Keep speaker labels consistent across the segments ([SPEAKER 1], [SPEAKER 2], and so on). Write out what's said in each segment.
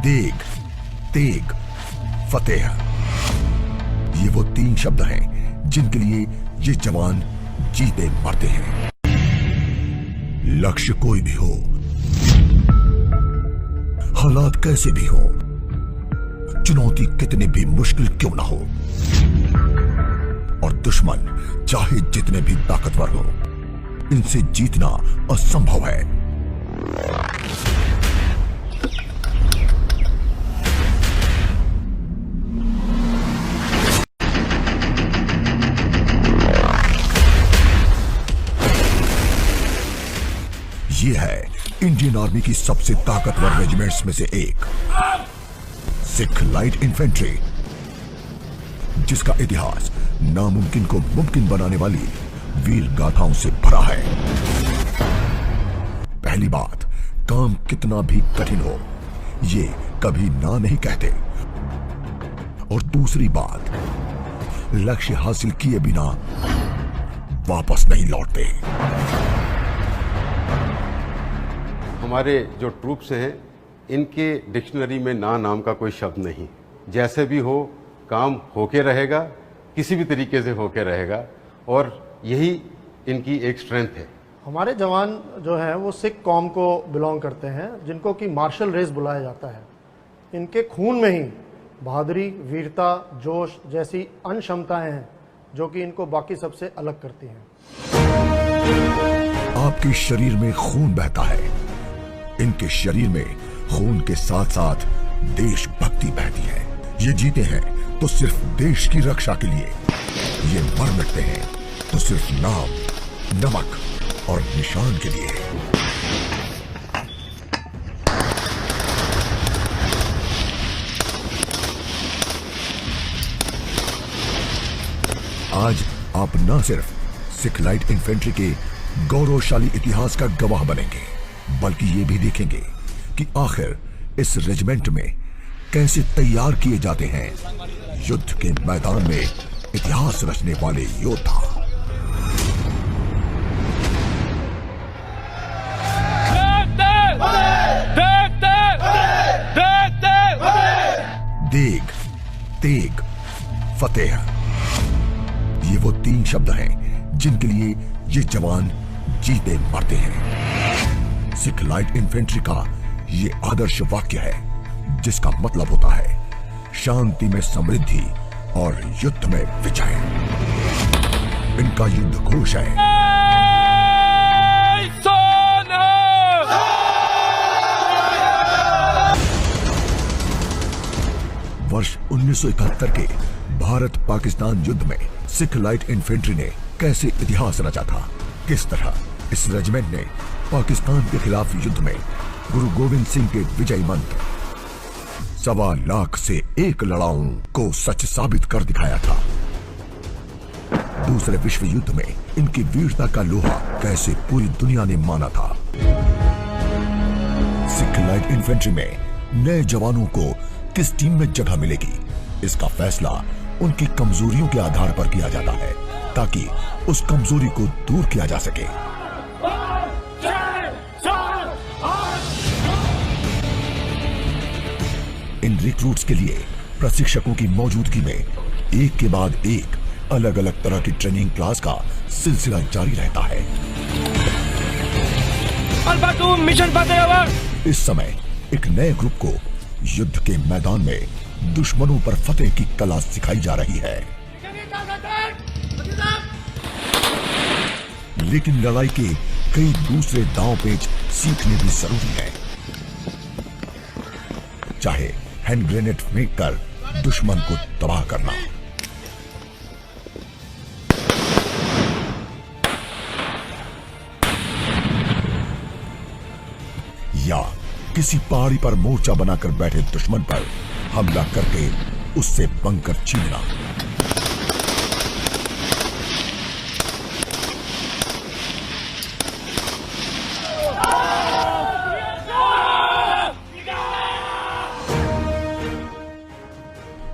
[SPEAKER 1] देग, तेग, फतेह, ये वो 3 शब्द हैं जिनके लिए ये जवान जीते मरते हैं। लक्ष्य कोई भी हो, हालात कैसे भी हो, चुनौती कितने भी मुश्किल क्यों ना हो, और दुश्मन चाहे जितने भी ताकतवर हो, इनसे जीतना असंभव है। ये है इंडियन आर्मी की सबसे ताकतवर रेजिमेंट्स में से एक, सिख लाइट इन्फेंट्री, जिसका इतिहास नामुमकिन को मुमकिन बनाने वाली वीर गाथाओं से भरा है। पहली बात, काम कितना भी कठिन हो, ये कभी ना नहीं कहते, और दूसरी बात, लक्ष्य हासिल किए बिना वापस नहीं लौटते।
[SPEAKER 2] हमारे जो ट्रूप्स हैं, इनके डिक्शनरी में ना नाम का कोई शब्द नहीं। जैसे भी हो, काम होके रहेगा, किसी भी तरीके से होके रहेगा, और यही इनकी एक स्ट्रेंथ है।
[SPEAKER 3] हमारे जवान जो हैं वो सिख कौम को बिलोंग करते हैं, जिनको कि मार्शल रेस बुलाया जाता है। इनके खून में ही बहादुरी, वीरता, जोश जैसी अन्य क्षमताएं हैं जो कि इनको बाकी सबसे अलग करती हैं।
[SPEAKER 1] आपके शरीर में खून बहता है, इनके शरीर में खून के साथ साथ देशभक्ति बहती है। ये जीते हैं तो सिर्फ देश की रक्षा के लिए, ये मर मिटते हैं तो सिर्फ नाम, नमक और निशान के लिए। आज आप न सिर्फ सिख लाइट इन्फेंट्री के गौरवशाली इतिहास का गवाह बनेंगे, बल्कि ये भी देखेंगे कि आखिर इस रेजिमेंट में कैसे तैयार किए जाते हैं युद्ध के मैदान में इतिहास रचने वाले योद्धा। देग, तेग, फतेह, ये वो 3 शब्द हैं जिनके लिए ये जवान जीते मरते हैं। सिख लाइट इन्फेंट्री का ये आदर्श वाक्य है, जिसका मतलब होता है शांति में समृद्धि और युद्ध में विजय। इनका युद्ध घोष है वर्ष 1971 के भारत पाकिस्तान युद्ध में सिख लाइट इन्फेंट्री ने कैसे इतिहास रचा था, किस तरह इस रेजिमेंट ने पाकिस्तान के खिलाफ युद्ध में गुरु गोविंद सिंह के विजय मंत्र 1.25 लाख से 1 लड़ाऊं को सच साबित कर दिखाया था। दूसरे विश्व युद्ध में इनकी वीरता का लोहा कैसे पूरी दुनिया ने माना था। सिख लाइट इन्फेंट्री में नए जवानों को किस टीम में जगह मिलेगी, इसका फैसला उनकी कमजोरियों के आधार पर किया जाता है, ताकि उस कमजोरी को दूर किया जा सके। इन रिक्रूट्स के लिए प्रशिक्षकों की मौजूदगी में एक के बाद एक अलग अलग तरह की ट्रेनिंग क्लास का सिलसिला जारी रहता है।
[SPEAKER 4] मिशन फतेह।
[SPEAKER 1] इस समय एक नए ग्रुप को युद्ध के मैदान में दुश्मनों पर फतेह की कला सिखाई जा रही है, लेकिन लड़ाई के कई दूसरे दांव पेच सीखने भी जरूरी है। चाहे हैंड ग्रेनेड फेंक कर दुश्मन को तबाह करना, या किसी पहाड़ी पर मोर्चा बनाकर बैठे दुश्मन पर हमला करके उससे बंकर छीनना।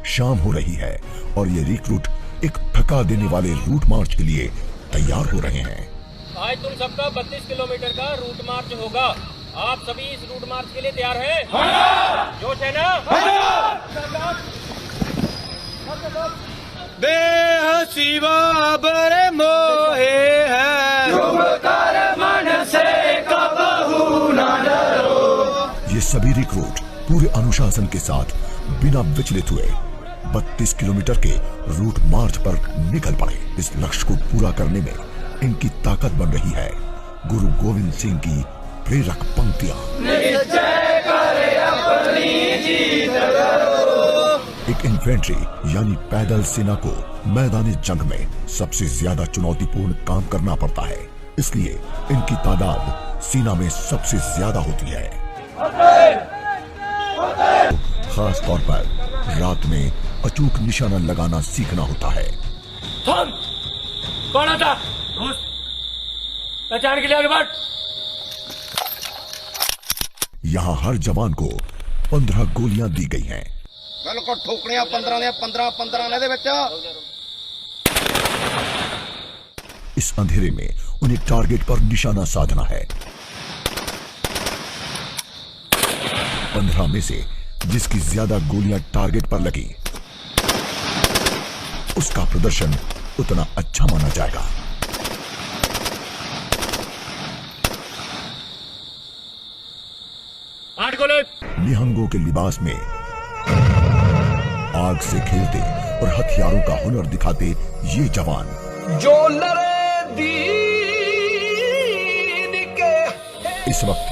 [SPEAKER 1] शाम हो रही है और ये रिक्रूट एक थका देने वाले रूट मार्च के लिए तैयार हो रहे हैं।
[SPEAKER 4] आज तुम सबका 32 किलोमीटर का रूट मार्च होगा। आप सभी इस रूट मार्च के लिए तैयार हैं? जोश है ना? बेहसीबा बड़े मोहे हैं, मन से कबहू ना डरो।
[SPEAKER 1] ये सभी रिक्रूट पूरे अनुशासन के साथ बिना विचलित हुए 32 किलोमीटर के रूट मार्च पर निकल पड़े। इस लक्ष्य को पूरा करने में इनकी ताकत बन रही है गुरु गोविंद सिंह की प्रेरक पंक्तियां। एक इन्फेंट्री यानी पैदल सेना को मैदानी जंग में सबसे ज्यादा चुनौतीपूर्ण काम करना पड़ता है, इसलिए इनकी तादाद सेना में सबसे ज्यादा होती है। खास तौर पर रात में अचूक निशाना लगाना सीखना होता है।
[SPEAKER 4] थम! कौन आता? घुस! पहचान के लिए आगे बढ़।
[SPEAKER 1] यहाँ हर जवान को 15 गोलियां दी गई हैं।
[SPEAKER 5] बिल्कुल ठोकनियां 15 ने दे विच।
[SPEAKER 1] इस अंधेरे में उन्हें टारगेट पर निशाना साधना है। 15 में से जिसकी ज्यादा गोलियां टारगेट पर लगी उसका प्रदर्शन उतना अच्छा माना जाएगा।
[SPEAKER 4] आठ गोले।
[SPEAKER 1] निहंगों के लिबास में आग से खेलते और हथियारों का हुनर दिखाते ये जवान
[SPEAKER 4] जो लड़े दीन के
[SPEAKER 1] इस वक्त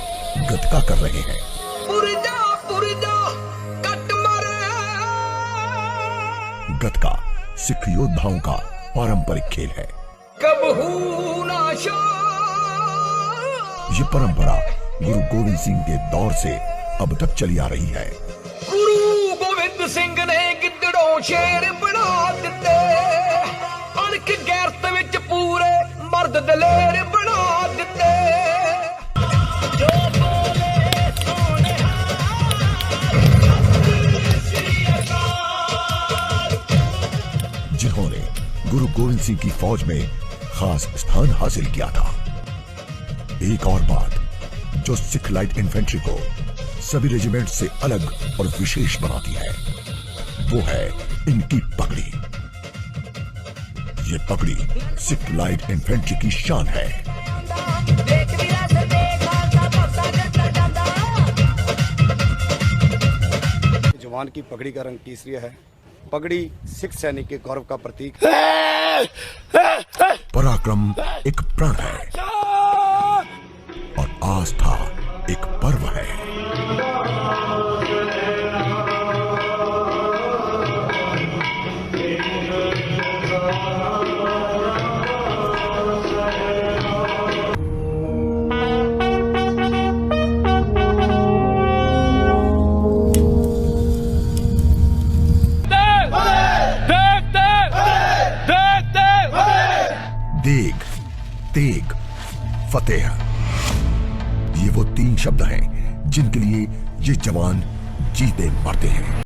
[SPEAKER 1] गतका कर रहे हैं।
[SPEAKER 4] पुरजा कट मारे।
[SPEAKER 1] गतका सिख योद्धाओं का पारंपरिक खेल है।
[SPEAKER 4] कबहू ना
[SPEAKER 1] ये परंपरा गुरु गोविंद सिंह के दौर से अब तक चली आ रही है।
[SPEAKER 4] गुरु गोविंद सिंह ने गिद्धड़ों शेर बना दिते, अणख गैरत विच पूरे मर्द दलेर बना दिते।
[SPEAKER 1] जिन्होंने गुरु गोविंद सिंह की फौज में खास स्थान हासिल किया था। एक और बात जो सिख लाइट इन्फेंट्री को सभी रेजिमेंट से अलग और विशेष बनाती है वो है इनकी पगड़ी। ये पगड़ी सिख लाइट इन्फेंट्री की शान है।
[SPEAKER 5] जवान की पगड़ी का रंग केसरिया है। पगड़ी सिख सैनिक के गौरव का प्रतीक है।
[SPEAKER 1] पराक्रम एक प्रण है और आस्था एक पर्व है। देग, तेग, फतेह, ये वो 3 शब्द हैं जिनके लिए ये जवान जीते मरते हैं।